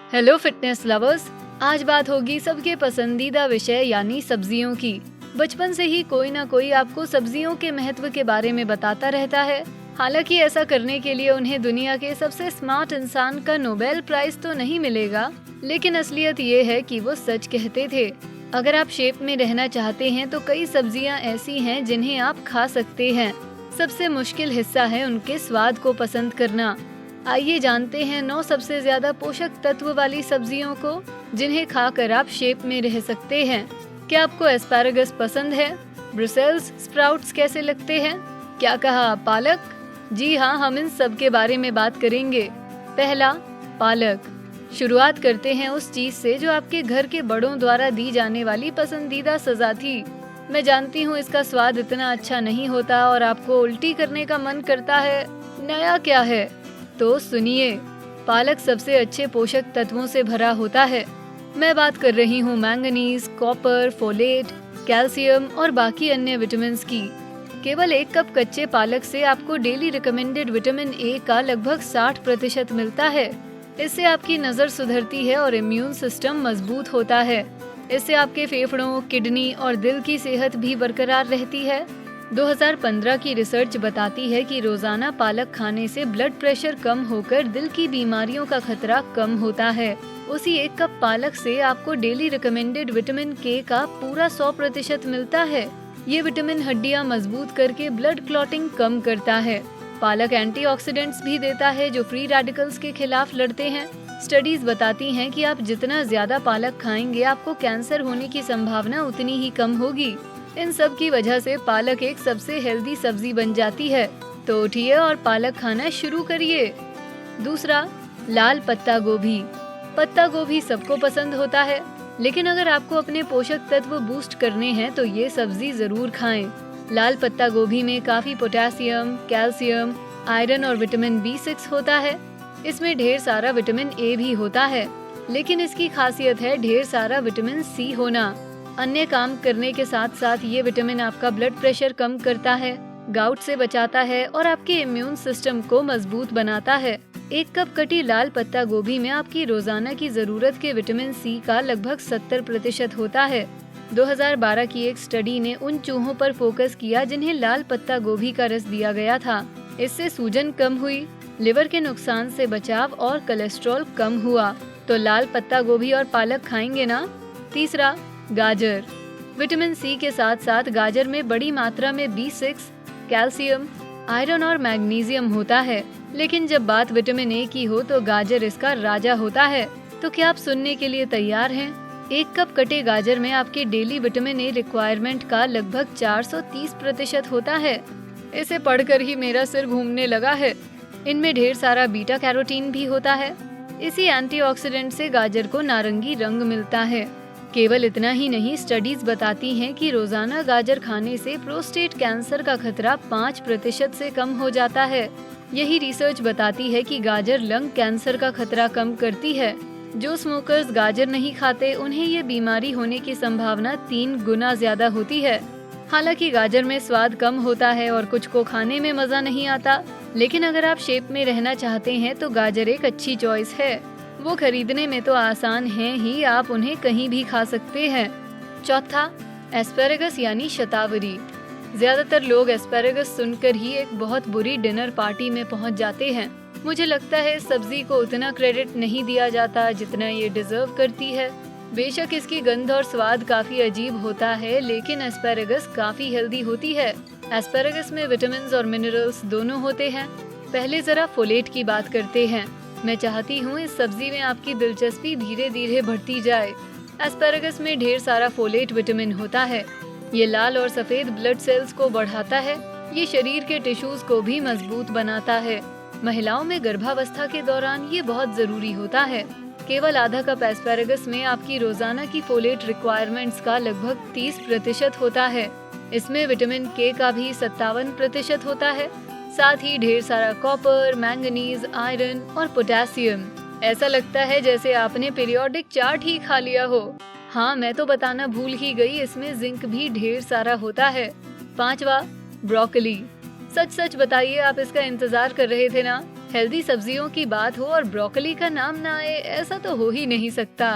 Hello fitness lovers, आज बात होगी सबके पसंदीदा विषय यानी सब्जियों की। बचपन से ही कोई ना कोई आपको सब्जियों के महत्व के बारे में बताता रहता है। हालांकि ऐसा करने के लिए उन्हें दुनिया के सबसे स्मार्ट इंसान का नोबेल प्राइज तो नहीं मिलेगा, लेकिन असलियत ये है कि वो सच कहते थे। अगर आप शेप में रहना चाहते हैं तो कई सब्जियां ऐसी हैं जिन्हें आप खा सकते हैं। सबसे मुश्किल हिस्सा है उनके स्वाद को पसंद करना। आइए जानते हैं 9 सबसे ज्यादा पोषक तत्व वाली सब्जियों को जिन्हें खाकर आप शेप में रह सकते हैं। क्या आपको एस्पैरागस पसंद है? ब्रसेल्स स्प्राउट्स कैसे लगते हैं? क्या कहा पालक? जी हाँ, हम इन सब के बारे में बात करेंगे। पहला, पालक। शुरुआत करते हैं उस चीज से जो आपके घर के बड़ों द्वारा दी जाने वाली पसंदीदा सजा थी। मैं जानती हूँ इसका स्वाद इतना अच्छा नहीं होता और आपको उल्टी करने का मन करता है। नया क्या है? तो सुनिए, पालक सबसे अच्छे पोषक तत्वों से भरा होता है। मैं बात कर रही हूँ मैंगनीज, कॉपर, फोलेट, कैल्शियम और बाकी अन्य विटामिन की। केवल 1 कप कच्चे पालक से आपको डेली रिकमेंडेड विटामिन ए का लगभग 60% मिलता है। इससे आपकी नज़र सुधरती है और इम्यून सिस्टम मजबूत होता है। इससे आपके फेफड़ों, किडनी और दिल की सेहत भी बरकरार रहती है। 2015 की रिसर्च बताती है कि रोजाना पालक खाने से ब्लड प्रेशर कम होकर दिल की बीमारियों का खतरा कम होता है। उसी 1 कप पालक से आपको डेली रिकमेंडेड विटामिन के का पूरा 100% मिलता है। ये विटामिन हड्डियां मजबूत करके ब्लड क्लॉटिंग कम करता है। पालक एंटीऑक्सीडेंट्स भी देता है जो फ्री रेडिकल्स के खिलाफ लड़ते हैं। स्टडीज बताती हैं कि आप जितना ज्यादा पालक खाएंगे आपको कैंसर होने की संभावना उतनी ही कम होगी। इन सब की वजह से पालक एक सबसे हेल्दी सब्जी बन जाती है। तो उठिए और पालक खाना शुरू करिए। दूसरा, लाल पत्ता गोभी। पत्ता गोभी सबको पसंद होता है, लेकिन अगर आपको अपने पोषक तत्व बूस्ट करने हैं तो ये सब्जी जरूर खाएं। लाल पत्ता गोभी में काफी पोटेशियम, कैल्शियम, आयरन और विटामिन B6 होता है। इसमें ढेर सारा विटामिन ए भी होता है, लेकिन इसकी खासियत है ढेर सारा विटामिन C होना। अन्य काम करने के साथ साथ ये विटामिन आपका ब्लड प्रेशर कम करता है, गाउट से बचाता है और आपके इम्यून सिस्टम को मजबूत बनाता है। 1 कप कटी लाल पत्ता गोभी में आपकी रोजाना की जरूरत के विटामिन C का लगभग 70% होता है। 2012 की एक स्टडी ने उन चूहों पर फोकस किया जिन्हें लाल पत्ता गोभी का रस दिया गया था। इससे सूजन कम हुई, लिवर के नुकसान से बचाव और कोलेस्ट्रॉल कम हुआ। तो लाल पत्ता गोभी और पालक खाएंगे ना? तीसरा, गाजर। विटामिन C के साथ साथ गाजर में बड़ी मात्रा में B6, कैल्शियम, आयरन और मैग्नीशियम होता है। लेकिन जब बात विटामिन ए की हो तो गाजर इसका राजा होता है। तो क्या आप सुनने के लिए तैयार हैं? 1 कप कटे गाजर में आपके डेली विटामिन ए रिक्वायरमेंट का लगभग 430% होता है। इसे पढ़कर ही मेरा सिर घूमने लगा है। इनमें ढेर सारा बीटा कैरोटीन भी होता है। इसी एंटीऑक्सीडेंट से गाजर को नारंगी रंग मिलता है। केवल इतना ही नहीं, स्टडीज बताती हैं कि रोजाना गाजर खाने से प्रोस्टेट कैंसर का खतरा 5% से कम हो जाता है। यही रिसर्च बताती है कि गाजर लंग कैंसर का खतरा कम करती है। जो स्मोकर्स गाजर नहीं खाते उन्हें ये बीमारी होने की संभावना 3 गुना ज्यादा होती है। हालांकि गाजर में स्वाद कम होता है और कुछ को खाने में मजा नहीं आता, लेकिन अगर आप शेप में रहना चाहते हैं तो गाजर एक अच्छी चॉइस है। वो खरीदने में तो आसान है ही, आप उन्हें कहीं भी खा सकते हैं। चौथा, एस्पैरागस यानी शतावरी। ज्यादातर लोग एस्पैरागस सुनकर ही एक बहुत बुरी डिनर पार्टी में पहुंच जाते हैं। मुझे लगता है इस सब्जी को उतना क्रेडिट नहीं दिया जाता जितना ये डिजर्व करती है। बेशक इसकी गंध और स्वाद काफी अजीब होता है, लेकिन एस्पैरागस काफी हेल्दी होती है। एस्पैरागस में विटामिन और मिनरल्स दोनों होते हैं। पहले जरा फोलेट की बात करते हैं। मैं चाहती हूँ इस सब्जी में आपकी दिलचस्पी धीरे धीरे बढ़ती जाए। एस्पैरागस में ढेर सारा फोलेट विटामिन होता है। ये लाल और सफेद ब्लड सेल्स को बढ़ाता है। ये शरीर के टिश्यूज को भी मजबूत बनाता है। महिलाओं में गर्भावस्था के दौरान ये बहुत जरूरी होता है। केवल आधा कप एस्पैरागस में आपकी रोजाना की फोलेट रिक्वायरमेंट्स का लगभग 30% होता है। इसमें विटामिन के का भी 57% होता है। साथ ही ढेर सारा कॉपर, मैंगनीज, आयरन और पोटेशियम। ऐसा लगता है जैसे आपने पीरियोडिक चार्ट ही खा लिया हो। हाँ, मैं तो बताना भूल ही गई, इसमें जिंक भी ढेर सारा होता है। 5वां, ब्रोकली। सच सच बताइए, आप इसका इंतजार कर रहे थे ना? हेल्दी सब्जियों की बात हो और ब्रोकली का नाम ना आए, ऐसा तो हो ही नहीं सकता।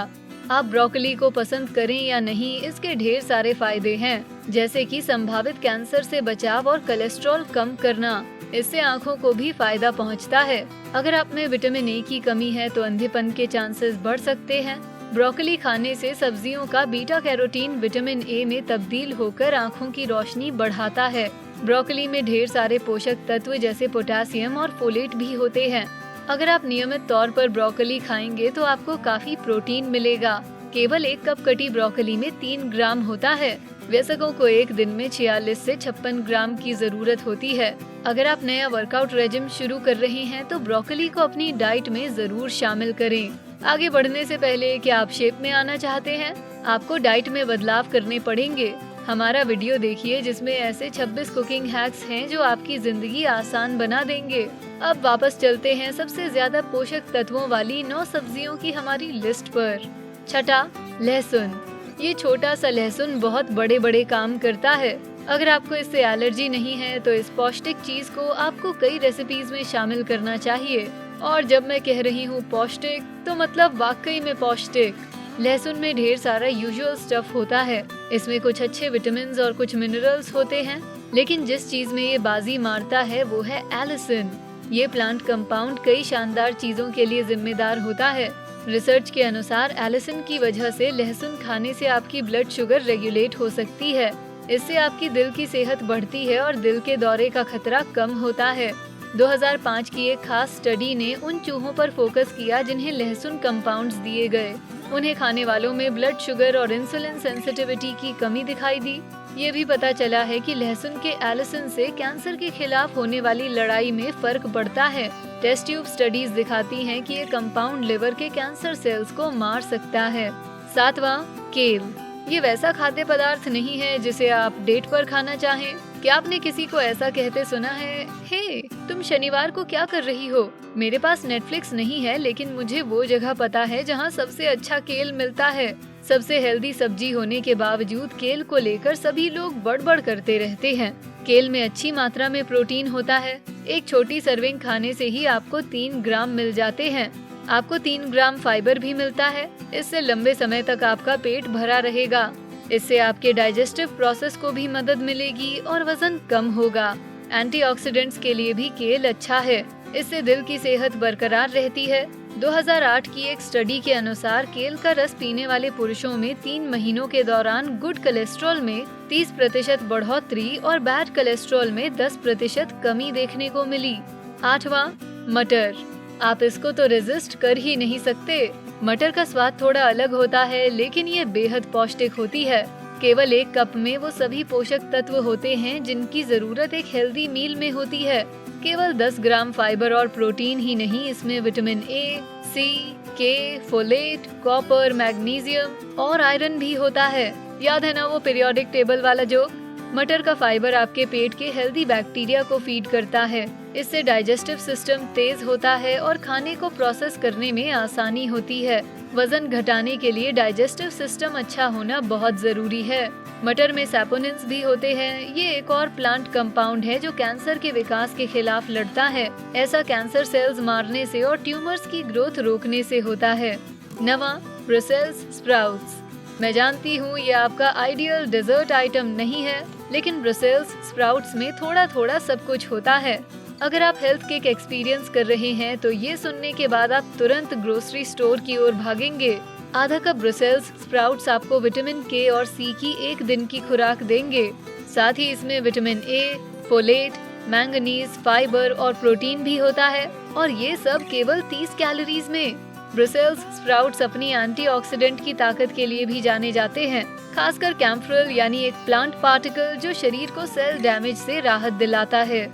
आप ब्रोकली को पसंद करें या नहीं, इसके ढेर सारे फायदे हैं, जैसे कि संभावित कैंसर से बचाव और कोलेस्ट्रॉल कम करना। इससे आँखों को भी फायदा पहुँचता है। अगर आप में विटामिन ए की कमी है तो अंधेपन के चांसेस बढ़ सकते हैं। ब्रोकली खाने से सब्जियों का बीटा कैरोटीन विटामिन ए में तब्दील होकर आँखों की रोशनी बढ़ाता है। ब्रोकली में ढेर सारे पोषक तत्व जैसे पोटेशियम और फोलेट भी होते हैं। अगर आप नियमित तौर पर ब्रोकली खाएंगे तो आपको काफी प्रोटीन मिलेगा। केवल 1 कप कटी ब्रोकली में 3 ग्राम होता है। वयस्कों को एक दिन में 46 से 56 ग्राम की जरूरत होती है। अगर आप नया वर्कआउट रेजिम शुरू कर रहे हैं तो ब्रोकली को अपनी डाइट में जरूर शामिल करें। आगे बढ़ने से पहले क्या आप शेप में आना चाहते हैं? आपको डाइट में बदलाव करने पड़ेंगे। हमारा वीडियो देखिए जिसमें ऐसे 26 कुकिंग हैक्स हैं जो आपकी जिंदगी आसान बना देंगे। अब वापस चलते हैं सबसे ज्यादा पोषक तत्वों वाली 9 सब्जियों की हमारी लिस्ट पर। छठा, लहसुन। ये छोटा सा लहसुन बहुत बड़े बड़े काम करता है। अगर आपको इससे एलर्जी नहीं है तो इस पौष्टिक चीज को आपको कई रेसिपीज में शामिल करना चाहिए। और जब मैं कह रही हूँ पौष्टिक तो मतलब वाकई में पौष्टिक। लहसुन में ढेर सारा यूजुअल स्टफ होता है। इसमें कुछ अच्छे विटामिन्स और कुछ मिनरल्स होते हैं, लेकिन जिस चीज में ये बाजी मारता है वो है एलिसिन। ये प्लांट कंपाउंड कई शानदार चीजों के लिए जिम्मेदार होता है। रिसर्च के अनुसार एलिसिन की वजह से लहसुन खाने से आपकी ब्लड शुगर रेगुलेट हो सकती है। इससे आपकी दिल की सेहत बढ़ती है और दिल के दौरे का खतरा कम होता है। 2005 की एक खास स्टडी ने उन चूहों पर फोकस किया जिन्हें लहसुन कंपाउंड्स दिए गए। उन्हें खाने वालों में ब्लड शुगर और इंसुलिन सेंसिटिविटी की कमी दिखाई दी। ये भी पता चला है कि लहसुन के एलिसिन से कैंसर के खिलाफ होने वाली लड़ाई में फर्क पड़ता है। टेस्ट ट्यूब स्टडीज दिखाती हैं कि ये कंपाउंड लिवर के कैंसर सेल्स को मार सकता है। 7वां, केल। ये वैसा खाद्य पदार्थ नहीं है जिसे आप डेट पर खाना चाहें। क्या आपने किसी को ऐसा कहते सुना है, हे तुम शनिवार को क्या कर रही हो? मेरे पास नेटफ्लिक्स नहीं है, लेकिन मुझे वो जगह पता है जहाँ सबसे अच्छा केल मिलता है। सबसे हेल्दी सब्जी होने के बावजूद केल को लेकर सभी लोग बड़बड़ करते रहते हैं। केल में अच्छी मात्रा में प्रोटीन होता है। एक छोटी सर्विंग खाने से ही आपको 3 ग्राम मिल जाते हैं। आपको 3 ग्राम फाइबर भी मिलता है। इससे लंबे समय तक आपका पेट भरा रहेगा। इससे आपके डाइजेस्टिव प्रोसेस को भी मदद मिलेगी और वजन कम होगा। एंटीऑक्सीडेंट्स के लिए भी केल अच्छा है। इससे दिल की सेहत बरकरार रहती है। 2008 की एक स्टडी के अनुसार केल का रस पीने वाले पुरुषों में 3 महीनों के दौरान गुड कोलेस्ट्रॉल में 30% बढ़ोतरी और बैड कोलेस्ट्रॉल में 10% कमी देखने को मिली। 8वां, मटर। आप इसको तो रेजिस्ट कर ही नहीं सकते। मटर का स्वाद थोड़ा अलग होता है, लेकिन ये बेहद पौष्टिक होती है। केवल 1 कप में वो सभी पोषक तत्व होते हैं जिनकी जरूरत एक हेल्दी मील में होती है। केवल 10 ग्राम फाइबर और प्रोटीन ही नहीं, इसमें विटामिन ए, सी, के, फोलेट, कॉपर, मैग्नीशियम और आयरन भी होता है। याद है ना वो पीरियोडिक टेबल वाला जोक? मटर का फाइबर आपके पेट के हेल्दी बैक्टीरिया को फीड करता है। इससे डाइजेस्टिव सिस्टम तेज होता है और खाने को प्रोसेस करने में आसानी होती है। वजन घटाने के लिए डाइजेस्टिव सिस्टम अच्छा होना बहुत जरूरी है। मटर में सैपोनिन्स भी होते हैं। ये एक और प्लांट कंपाउंड है जो कैंसर के विकास के खिलाफ लड़ता है। ऐसा कैंसर सेल्स मारने से और ट्यूमर्स की ग्रोथ रोकने से होता है। 9वां, ब्रसेल्स स्प्राउट्स। मैं जानती हूँ ये आपका आइडियल डेजर्ट आइटम नहीं है, लेकिन ब्रसेल्स स्प्राउट्स में थोड़ा थोड़ा सब कुछ होता है। अगर आप हेल्थ किक एक्सपीरियंस कर रहे हैं तो ये सुनने के बाद आप तुरंत ग्रोसरी स्टोर की ओर भागेंगे। आधा कप ब्रसेल्स स्प्राउट्स आपको विटामिन के और सी की एक दिन की खुराक देंगे। साथ ही इसमें vitamin A, folate, manganese, fibre और प्रोटीन भी होता है, और ये सब केवल 30 कैलोरीज में। ब्रसेल्स स्प्राउट्स अपनी एंटीऑक्सीडेंट की ताकत के लिए भी जाने जाते हैं, खासकर कैम्फ्रिल यानी एक प्लांट पार्टिकल जो शरीर को सेल डैमेज से राहत दिलाता है।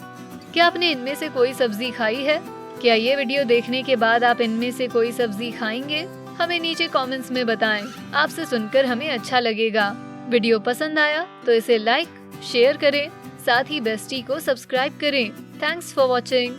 क्या आपने इनमें से कोई सब्जी खाई है? क्या ये वीडियो देखने के बाद आप इनमें से कोई सब्जी खाएंगे? हमें नीचे कमेंट्स में बताएं। आपसे सुनकर हमें अच्छा लगेगा। वीडियो पसंद आया तो इसे लाइक, शेयर करें, साथ ही बेस्टी को सब्सक्राइब करें। Thanks for watching.